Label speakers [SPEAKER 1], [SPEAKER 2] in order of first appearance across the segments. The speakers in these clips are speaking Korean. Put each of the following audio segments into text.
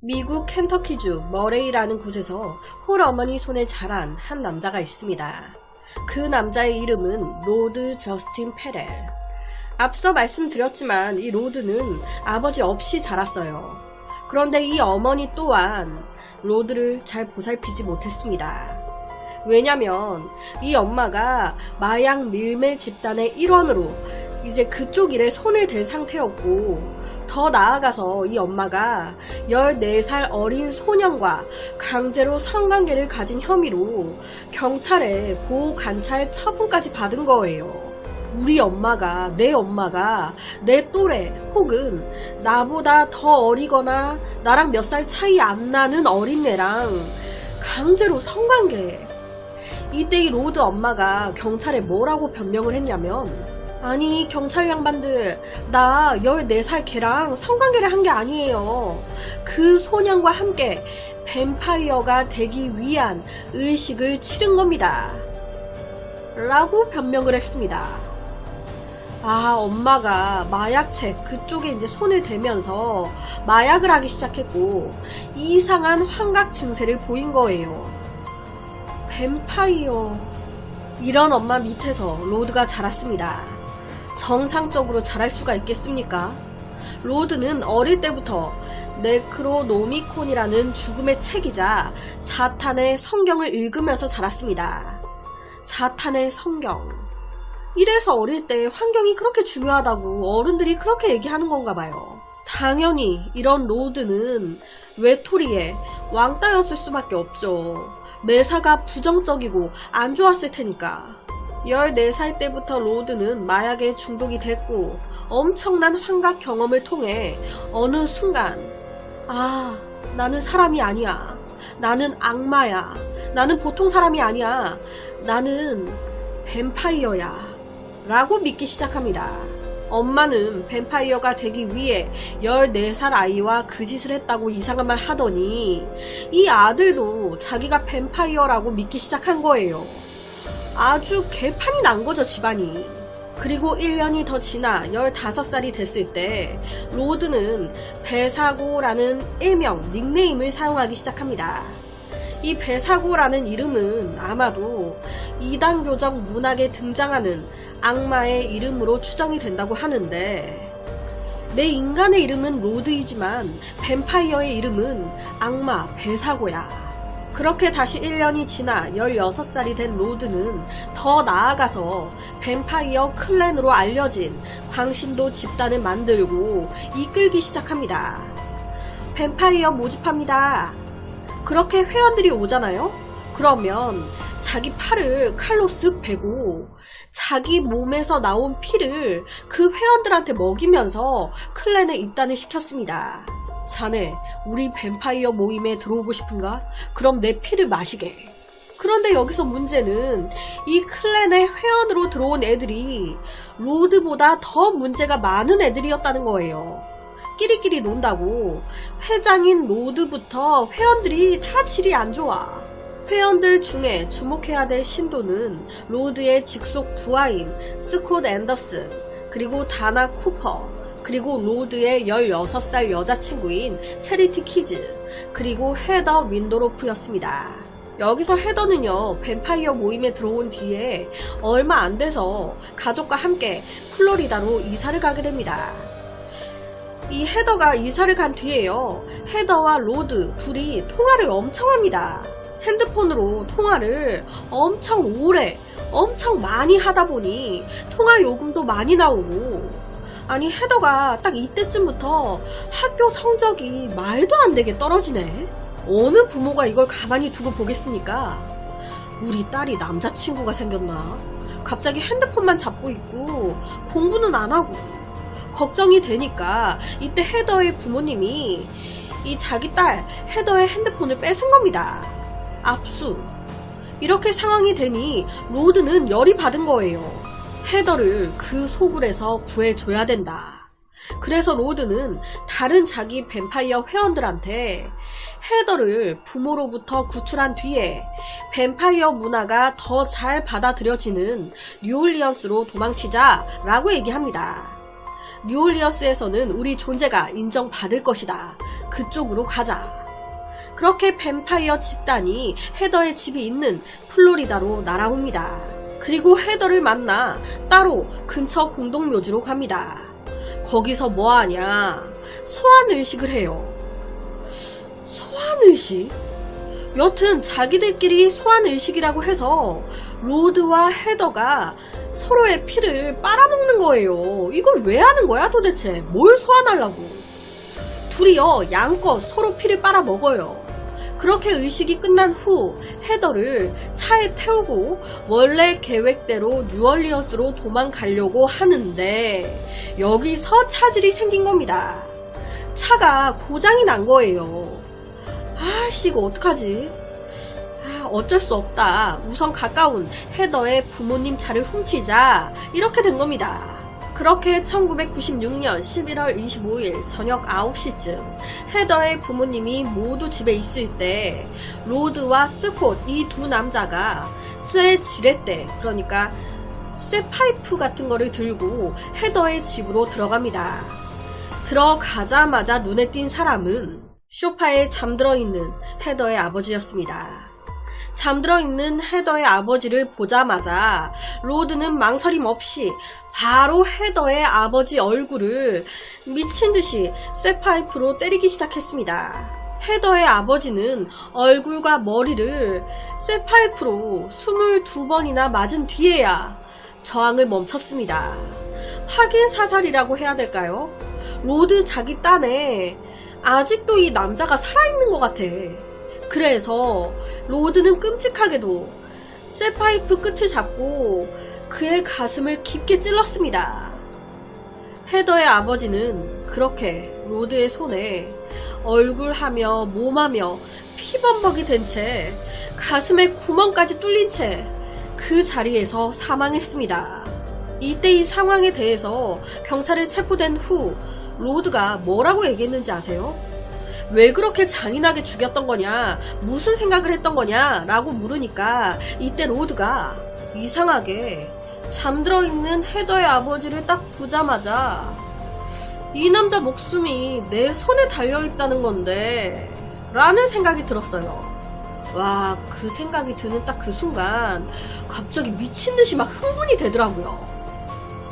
[SPEAKER 1] 미국 켄터키주 머레이라는 곳에서 홀 어머니 손에 자란 한 남자가 있습니다. 그 남자의 이름은 로드 저스틴 페렐. 앞서 말씀드렸지만 이 로드는 아버지 없이 자랐어요. 그런데 이 어머니 또한 로드를 잘 보살피지 못했습니다. 왜냐면 이 엄마가 마약 밀매 집단의 일원으로 이제 그쪽 일에 손을 댈 상태였고, 더 나아가서 이 엄마가 14살 어린 소년과 강제로 성관계를 가진 혐의로 경찰에 보호관찰 처분까지 받은 거예요. 우리 엄마가, 내 또래 혹은 나보다 더 어리거나 나랑 몇 살 차이 안 나는 어린애랑 강제로 성관계. 이때 이 로드 엄마가 경찰에 뭐라고 변명을 했냐면, 아니 경찰 양반들, 나 14살 걔랑 성관계를 한 게 아니에요. 그 소년과 함께 뱀파이어가 되기 위한 의식을 치른 겁니다. 라고 변명을 했습니다. 아, 엄마가 마약책 그쪽에 이제 손을 대면서 마약을 하기 시작했고 이상한 환각 증세를 보인 거예요. 뱀파이어. 이런 엄마 밑에서 로드가 자랐습니다. 정상적으로 자랄 수가 있겠습니까? 로드는 어릴 때부터 네크로노미콘이라는 죽음의 책이자 사탄의 성경을 읽으면서 자랐습니다. 사탄의 성경. 이래서 어릴 때 환경이 그렇게 중요하다고 어른들이 그렇게 얘기하는 건가 봐요. 당연히 이런 로드는 외톨이의 왕따였을 수밖에 없죠. 매사가 부정적이고 안 좋았을 테니까. 14살 때부터 로드는 마약에 중독이 됐고 엄청난 환각 경험을 통해 어느 순간, 아, 나는 사람이 아니야. 나는 악마야. 나는 보통 사람이 아니야. 나는 뱀파이어야. 라고 믿기 시작합니다. 엄마는 뱀파이어가 되기 위해 14살 아이와 그 짓을 했다고 이상한 말 하더니 이 아들도 자기가 뱀파이어라고 믿기 시작한 거예요. 아주 개판이 난 거죠, 집안이. 그리고 1년이 더 지나 15살이 됐을 때 로드는 배사고라는 일명 닉네임을 사용하기 시작합니다. 이 배사고라는 이름은 아마도 이단교적 문학에 등장하는 악마의 이름으로 추정이 된다고 하는데, 내 인간의 이름은 로드이지만 뱀파이어의 이름은 악마 배사고야. 그렇게 다시 1년이 지나 16살이 된 로드는 더 나아가서 뱀파이어 클랜으로 알려진 광신도 집단을 만들고 이끌기 시작합니다. 뱀파이어 모집합니다. 그렇게 회원들이 오잖아요? 그러면 자기 팔을 칼로 쓱 베고 자기 몸에서 나온 피를 그 회원들한테 먹이면서 클랜에 입단을 시켰습니다. 자네, 우리 뱀파이어 모임에 들어오고 싶은가? 그럼 내 피를 마시게. 그런데 여기서 문제는 이 클랜의 회원으로 들어온 애들이 로드보다 더 문제가 많은 애들이었다는 거예요. 끼리끼리 논다고 회장인 로드부터 회원들이 다 질이 안 좋아. 회원들 중에 주목해야 될 신도는 로드의 직속 부하인 스콧 앤더슨, 그리고 다나 쿠퍼, 그리고 로드의 16살 여자친구인 체리티 키즈, 그리고 헤더 윈도로프였습니다. 여기서 헤더는요, 뱀파이어 모임에 들어온 뒤에 얼마 안 돼서 가족과 함께 플로리다로 이사를 가게 됩니다. 이 헤더가 이사를 간 뒤에요, 헤더와 로드 둘이 통화를 엄청 합니다. 핸드폰으로 통화를 엄청 오래, 엄청 많이 하다 보니 통화 요금도 많이 나오고, 아니 헤더가 딱 이때쯤부터 학교 성적이 말도 안 되게 떨어지네. 어느 부모가 이걸 가만히 두고 보겠습니까? 우리 딸이 남자친구가 생겼나? 갑자기 핸드폰만 잡고 있고 공부는 안 하고. 걱정이 되니까 이때 헤더의 부모님이 이 자기 딸 헤더의 핸드폰을 뺏은 겁니다. 압수. 이렇게 상황이 되니 로드는 열이 받은 거예요. 헤더를 그 소굴에서 구해줘야 된다. 그래서 로드는 다른 자기 뱀파이어 회원들한테 헤더를 부모로부터 구출한 뒤에 뱀파이어 문화가 더 잘 받아들여지는 뉴올리언스로 도망치자 라고 얘기합니다. 뉴올리언스에서는 우리 존재가 인정받을 것이다. 그쪽으로 가자. 그렇게 뱀파이어 집단이 헤더의 집이 있는 플로리다로 날아옵니다. 그리고 헤더를 만나 따로 근처 공동묘지로 갑니다. 거기서 뭐하냐? 소환의식을 해요. 소환의식? 여튼 자기들끼리 소환의식이라고 해서 로드와 헤더가 서로의 피를 빨아먹는 거예요. 이걸 왜 하는 거야 도대체? 뭘 소환하려고? 둘이요 양껏 서로 피를 빨아먹어요. 그렇게 의식이 끝난 후 헤더를 차에 태우고 원래 계획대로 뉴얼리언스로 도망가려고 하는데 여기서 차질이 생긴 겁니다. 차가 고장이 난 거예요. 아씨 이거 어떡하지? 어쩔 수 없다. 우선 가까운 헤더의 부모님 차를 훔치자. 이렇게 된 겁니다. 그렇게 1996년 11월 25일 저녁 9시쯤 헤더의 부모님이 모두 집에 있을 때 로드와 스콧 이 두 남자가 쇠 지렛대 그러니까 쇠 파이프 같은 거를 들고 헤더의 집으로 들어갑니다. 들어가자마자 눈에 띈 사람은 소파에 잠들어 있는 헤더의 아버지였습니다. 잠들어 있는 헤더의 아버지를 보자마자 로드는 망설임 없이 바로 헤더의 아버지 얼굴을 미친듯이 쇠파이프로 때리기 시작했습니다. 헤더의 아버지는 얼굴과 머리를 쇠파이프로 22번이나 맞은 뒤에야 저항을 멈췄습니다. 확인 사살이라고 해야 될까요? 로드 자기 딴에 아직도 이 남자가 살아있는 것 같아. 그래서 로드는 끔찍하게도 쇠파이프 끝을 잡고 그의 가슴을 깊게 찔렀습니다. 헤더의 아버지는 그렇게 로드의 손에 얼굴하며 몸하며 피범벅이 된 채 가슴에 구멍까지 뚫린 채 그 자리에서 사망했습니다. 이때 이 상황에 대해서 경찰에 체포된 후 로드가 뭐라고 얘기했는지 아세요? 왜 그렇게 잔인하게 죽였던 거냐? 무슨 생각을 했던 거냐? 라고 물으니까 이때 로드가 이상하게 잠들어 있는 헤더의 아버지를 딱 보자마자 이 남자 목숨이 내 손에 달려있다는 건데 라는 생각이 들었어요. 와, 그 생각이 드는 딱 그 순간 갑자기 미친듯이 막 흥분이 되더라고요.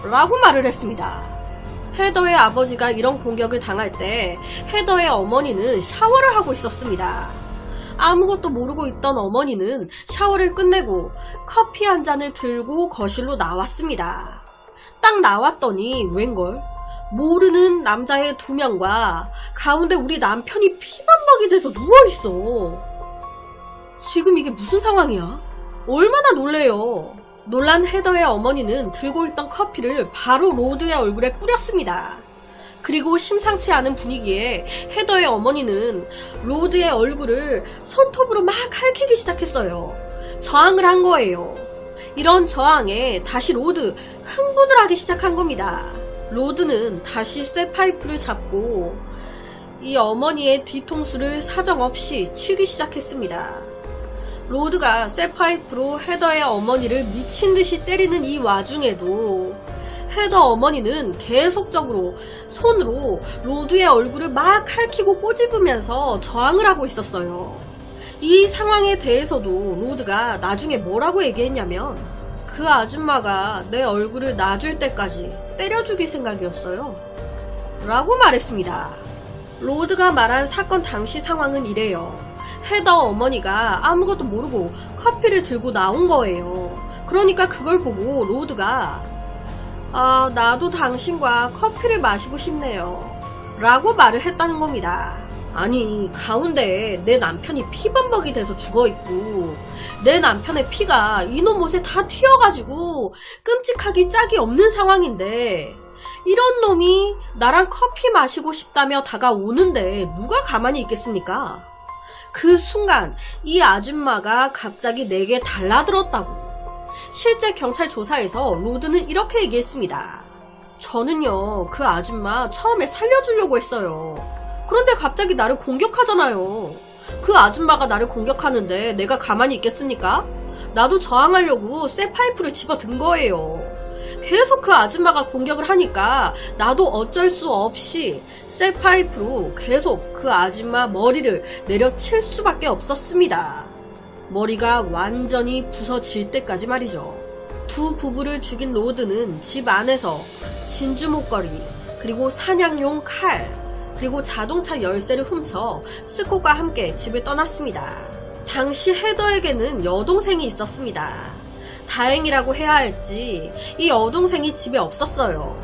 [SPEAKER 1] 라고 말을 했습니다. 헤더의 아버지가 이런 공격을 당할 때 헤더의 어머니는 샤워를 하고 있었습니다. 아무것도 모르고 있던 어머니는 샤워를 끝내고 커피 한 잔을 들고 거실로 나왔습니다. 딱 나왔더니 웬걸? 모르는 남자의 2명과 가운데 우리 남편이 피범벅이 돼서 누워있어. 지금 이게 무슨 상황이야? 얼마나 놀래요. 놀란 헤더의 어머니는 들고 있던 커피를 바로 로드의 얼굴에 뿌렸습니다. 그리고 심상치 않은 분위기에 헤더의 어머니는 로드의 얼굴을 손톱으로 막 핥히기 시작했어요. 저항을 한 거예요. 이런 저항에 다시 로드 흥분을 하기 시작한 겁니다. 로드는 다시 쇠파이프를 잡고 이 어머니의 뒤통수를 사정없이 치기 시작했습니다. 로드가 쇠파이프로 헤더의 어머니를 미친듯이 때리는 이 와중에도 헤더 어머니는 계속적으로 손으로 로드의 얼굴을 막 핥히고 꼬집으면서 저항을 하고 있었어요. 이 상황에 대해서도 로드가 나중에 뭐라고 얘기했냐면 그 아줌마가 내 얼굴을 놔줄 때까지 때려주길 생각이었어요. 라고 말했습니다. 로드가 말한 사건 당시 상황은 이래요. 헤더 어머니가 아무것도 모르고 커피를 들고 나온 거예요. 그러니까 그걸 보고 로드가 나도 당신과 커피를 마시고 싶네요. 라고 말을 했다는 겁니다. 아니 가운데에 내 남편이 피범벅이 돼서 죽어있고 내 남편의 피가 이놈 옷에 다 튀어가지고 끔찍하기 짝이 없는 상황인데 이런 놈이 나랑 커피 마시고 싶다며 다가오는데 누가 가만히 있겠습니까? 그 순간 이 아줌마가 갑자기 내게 달라들었다고. 실제 경찰 조사에서 로드는 이렇게 얘기했습니다. 저는요 그 아줌마 처음에 살려주려고 했어요. 그런데 갑자기 나를 공격하잖아요. 그 아줌마가 나를 공격하는데 내가 가만히 있겠습니까? 나도 저항하려고 쇠 파이프를 집어든 거예요. 계속 그 아줌마가 공격을 하니까 나도 어쩔 수 없이 쇠파이프로 계속 그 아줌마 머리를 내려칠 수밖에 없었습니다. 머리가 완전히 부서질 때까지 말이죠. 두 부부를 죽인 로드는 집 안에서 진주 목걸이, 그리고 사냥용 칼, 그리고 자동차 열쇠를 훔쳐 스콧과 함께 집을 떠났습니다. 당시 헤더에게는 여동생이 있었습니다. 다행이라고 해야 할지 이 여동생이 집에 없었어요.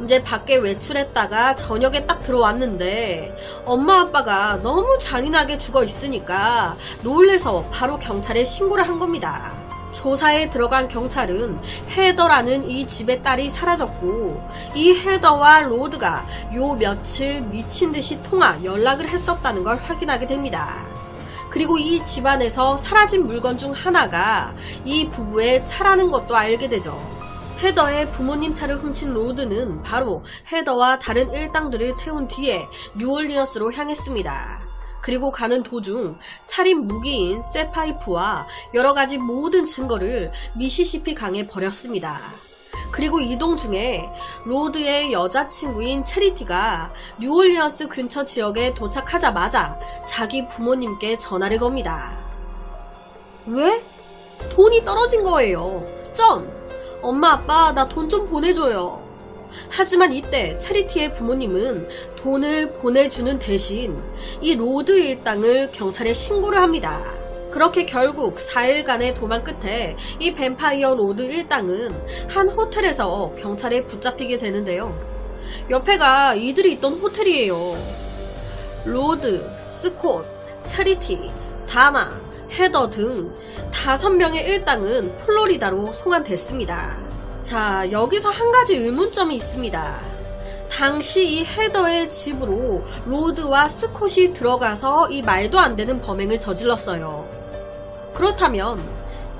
[SPEAKER 1] 이제 밖에 외출했다가 저녁에 딱 들어왔는데 엄마 아빠가 너무 잔인하게 죽어 있으니까 놀래서 바로 경찰에 신고를 한 겁니다. 조사에 들어간 경찰은 헤더라는 이 집의 딸이 사라졌고 이 헤더와 로드가 요 며칠 미친듯이 통화 연락을 했었다는 걸 확인하게 됩니다. 그리고 이 집안에서 사라진 물건 중 하나가 이 부부의 차라는 것도 알게 되죠. 헤더의 부모님 차를 훔친 로드는 바로 헤더와 다른 일당들을 태운 뒤에 뉴올리언스로 향했습니다. 그리고 가는 도중 살인 무기인 쇠파이프와 여러가지 모든 증거를 미시시피 강에 버렸습니다. 그리고 이동 중에 로드의 여자친구인 체리티가 뉴올리언스 근처 지역에 도착하자마자 자기 부모님께 전화를 겁니다. 왜? 돈이 떨어진 거예요. 엄마 아빠 나 돈 좀 보내줘요. 하지만 이때 체리티의 부모님은 돈을 보내주는 대신 이 로드 일당을 경찰에 신고를 합니다. 그렇게 결국 4일간의 도망 끝에 이 뱀파이어 로드 일당은 한 호텔에서 경찰에 붙잡히게 되는데요. 옆에가 이들이 있던 호텔이에요. 로드, 스콧, 체리티, 다나, 헤더 등 5명의 일당은 플로리다로 송환됐습니다. 자, 여기서 한 가지 의문점이 있습니다. 당시 이 헤더의 집으로 로드와 스콧이 들어가서 이 말도 안 되는 범행을 저질렀어요. 그렇다면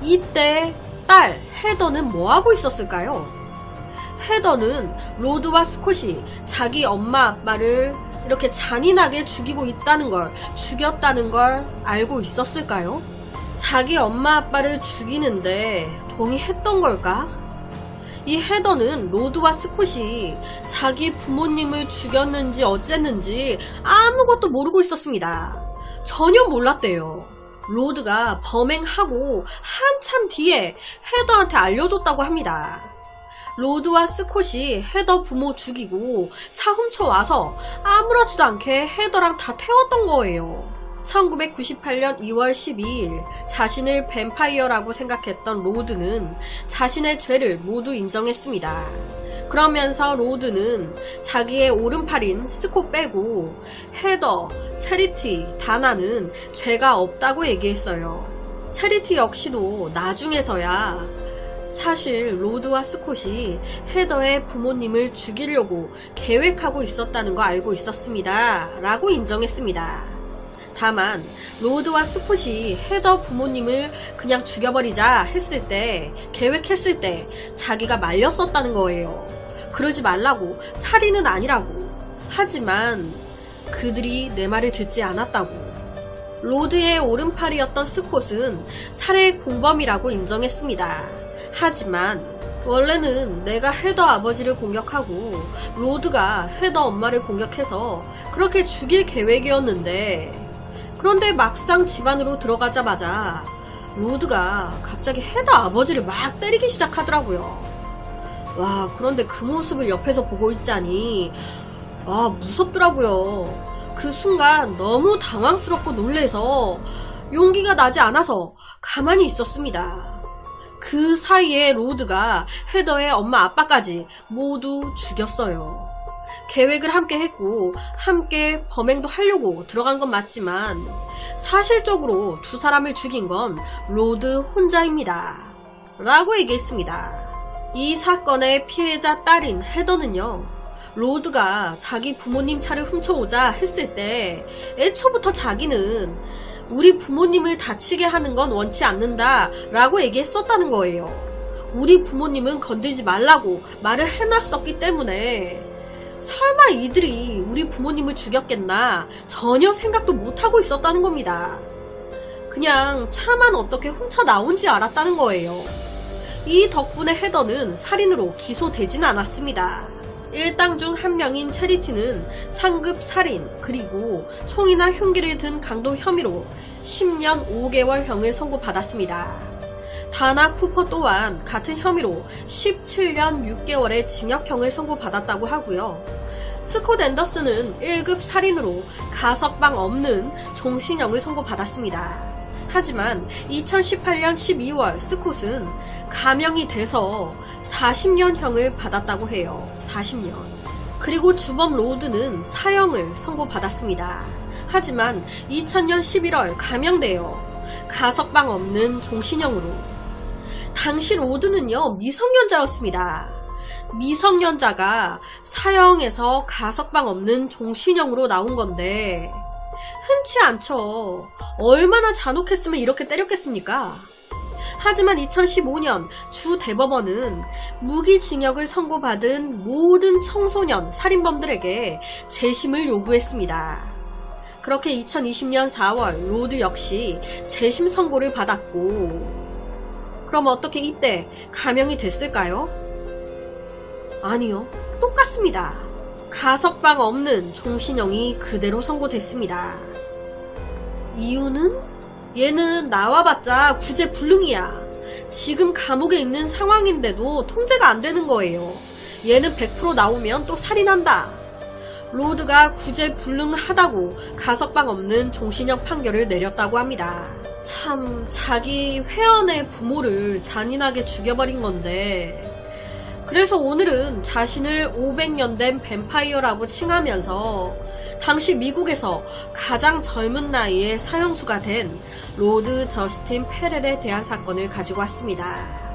[SPEAKER 1] 이때 딸 헤더는 뭐하고 있었을까요? 헤더는 로드와 스콧이 자기 엄마 아빠를 이렇게 잔인하게 죽이고 있다는 걸, 죽였다는 걸 알고 있었을까요? 자기 엄마 아빠를 죽이는데 동의했던 걸까? 이 헤더는 로드와 스콧이 자기 부모님을 죽였는지 어쨌는지 아무것도 모르고 있었습니다. 전혀 몰랐대요. 로드가 범행하고 한참 뒤에 헤더한테 알려줬다고 합니다. 로드와 스콧이 헤더 부모 죽이고 차 훔쳐와서 아무렇지도 않게 헤더랑 다 태웠던 거예요. 1998년 2월 12일 자신을 뱀파이어라고 생각했던 로드는 자신의 죄를 모두 인정했습니다. 그러면서 로드는 자기의 오른팔인 스콧 빼고 헤더, 체리티, 다나는 죄가 없다고 얘기했어요. 체리티 역시도 나중에서야 사실 로드와 스콧이 헤더의 부모님을 죽이려고 계획하고 있었다는 거 알고 있었습니다. 라고 인정했습니다. 다만 로드와 스콧이 헤더 부모님을 그냥 죽여버리자 했을 때, 계획했을 때 자기가 말렸었다는 거예요. 그러지 말라고, 살인은 아니라고. 하지만 그들이 내 말을 듣지 않았다고. 로드의 오른팔이었던 스콧은 살해 공범이라고 인정했습니다. 하지만 원래는 내가 헤더 아버지를 공격하고 로드가 헤더 엄마를 공격해서 그렇게 죽일 계획이었는데, 그런데 막상 집 안으로 들어가자마자 로드가 갑자기 헤더 아버지를 막 때리기 시작하더라고요. 와, 그런데 그 모습을 옆에서 보고 있자니 무섭더라고요. 그 순간 너무 당황스럽고 놀래서 용기가 나지 않아서 가만히 있었습니다. 그 사이에 로드가 헤더의 엄마 아빠까지 모두 죽였어요. 계획을 함께 했고 함께 범행도 하려고 들어간 건 맞지만 사실적으로 두 사람을 죽인 건 로드 혼자입니다. 라고 얘기했습니다. 이 사건의 피해자 딸인 헤더는요, 로드가 자기 부모님 차를 훔쳐오자 했을 때 애초부터 자기는 우리 부모님을 다치게 하는 건 원치 않는다 라고 얘기했었다는 거예요. 우리 부모님은 건들지 말라고 말을 해놨었기 때문에 설마 이들이 우리 부모님을 죽였겠나 전혀 생각도 못하고 있었다는 겁니다. 그냥 차만 어떻게 훔쳐 나온지 알았다는 거예요. 이 덕분에 헤더는 살인으로 기소되진 않았습니다. 일당 중 한 명인 체리티는 상급 살인 그리고 총이나 흉기를 든 강도 혐의로 10년 5개월형을 선고받았습니다. 다나 쿠퍼 또한 같은 혐의로 17년 6개월의 징역형을 선고받았다고 하고요. 스콧 앤더슨은 1급 살인으로 가석방 없는 종신형을 선고받았습니다. 하지만 2018년 12월 스콧은 감형이 돼서 40년형을 받았다고 해요. 40년. 그리고 주범 로드는 사형을 선고받았습니다. 하지만 2000년 11월 감형되어 가석방 없는 종신형으로. 당시 로드는요, 미성년자였습니다. 미성년자가 사형에서 가석방 없는 종신형으로 나온 건데 흔치 않죠. 얼마나 잔혹했으면 이렇게 때렸겠습니까? 하지만 2015년 주 대법원은 무기징역을 선고받은 모든 청소년 살인범들에게 재심을 요구했습니다. 그렇게 2020년 4월 로드 역시 재심 선고를 받았고, 그럼 어떻게 이때 감형이 됐을까요? 아니요, 똑같습니다. 가석방 없는 종신형이 그대로 선고됐습니다. 이유는? 얘는 나와봤자 구제불능이야. 지금 감옥에 있는 상황인데도 통제가 안 되는 거예요. 얘는 100% 나오면 또 살인한다. 로드가 구제불능하다고 가석방 없는 종신형 판결을 내렸다고 합니다. 참, 자기 회원의 부모를 잔인하게 죽여버린 건데, 그래서 오늘은 자신을 500년 된 뱀파이어라고 칭하면서 당시 미국에서 가장 젊은 나이에 사형수가 된 로드 저스틴 페렐에 대한 사건을 가지고 왔습니다.